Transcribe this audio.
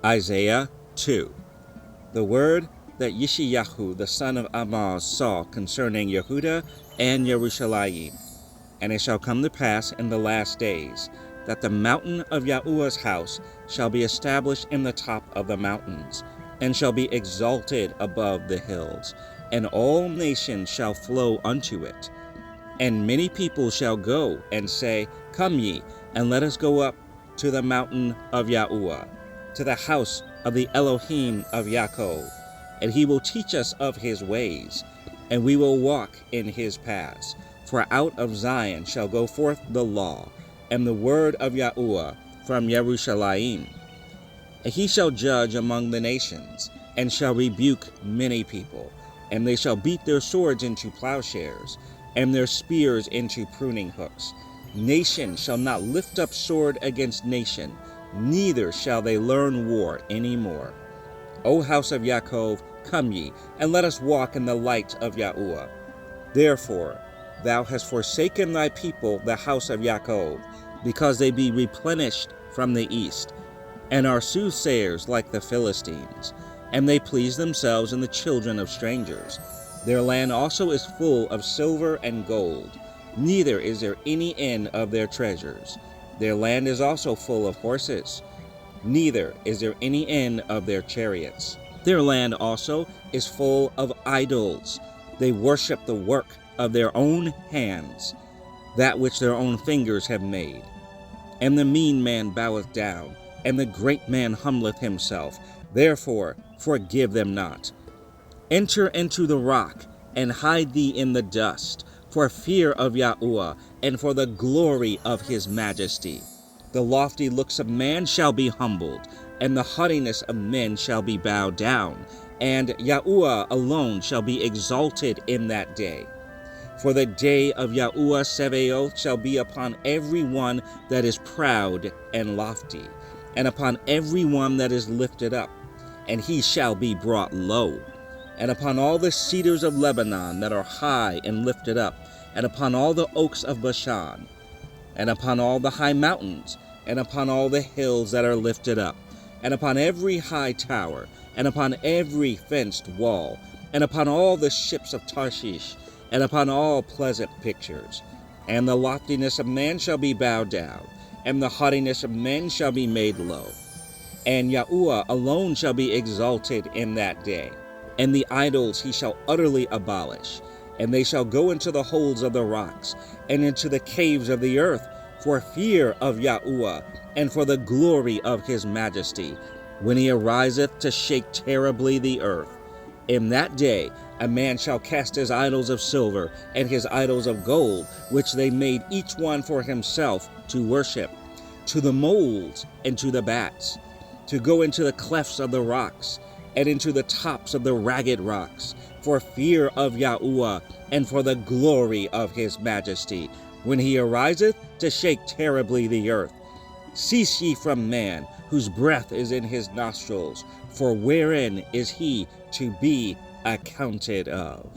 Isaiah 2. The word that Yeshayahu the son of Amoz saw concerning Yehuda and Jerusalem. And it shall come to pass in the last days, that the mountain of Yahuwah's house shall be established in the top of the mountains, and shall be exalted above the hills, and all nations shall flow unto it. And many people shall go and say, Come ye, and let us go up to the mountain of Yahuwah, to the house of the Elohim of Yaakov, and he will teach us of his ways, and we will walk in his paths. For out of Zion shall go forth the law, and the word of Yahuwah from Jerusalem. And he shall judge among the nations, and shall rebuke many people, and they shall beat their swords into plowshares, and their spears into pruning hooks. Nation shall not lift up sword against nation, neither shall they learn war any more. O house of Yaakov, come ye, and let us walk in the light of Yahuwah. Therefore thou hast forsaken thy people, the house of Yaakov, because they be replenished from the east, and are soothsayers like the Philistines, and they please themselves in the children of strangers. Their land also is full of silver and gold, neither is there any end of their treasures. Their land is also full of horses, neither is there any end of their chariots. Their land also is full of idols. They worship the work of their own hands, that which their own fingers have made. And the mean man boweth down, and the great man humbleth himself. Therefore forgive them not. Enter into the rock, and hide thee in the dust, for fear of Yahuwah, and for the glory of his majesty. The lofty looks of man shall be humbled, and the haughtiness of men shall be bowed down, and Yahuwah alone shall be exalted in that day. For the day of Yahuwah Sebaoth shall be upon every one that is proud and lofty, and upon every one that is lifted up, and he shall be brought low, and upon all the cedars of Lebanon that are high and lifted up, and upon all the oaks of Bashan, and upon all the high mountains, and upon all the hills that are lifted up, and upon every high tower, and upon every fenced wall, and upon all the ships of Tarshish, and upon all pleasant pictures. And the loftiness of man shall be bowed down, and the haughtiness of men shall be made low. And Yahuwah alone shall be exalted in that day, and the idols he shall utterly abolish. And they shall go into the holes of the rocks, and into the caves of the earth, for fear of Yahuwah, and for the glory of his majesty, when he ariseth to shake terribly the earth. In that day a man shall cast his idols of silver, and his idols of gold, which they made each one for himself to worship, to the moles and to the bats, to go into the clefts of the rocks, and into the tops of the ragged rocks, for fear of Yahuwah, and for the glory of his majesty, when he ariseth to shake terribly the earth. Cease ye from man, whose breath is in his nostrils, for wherein is he to be accounted of?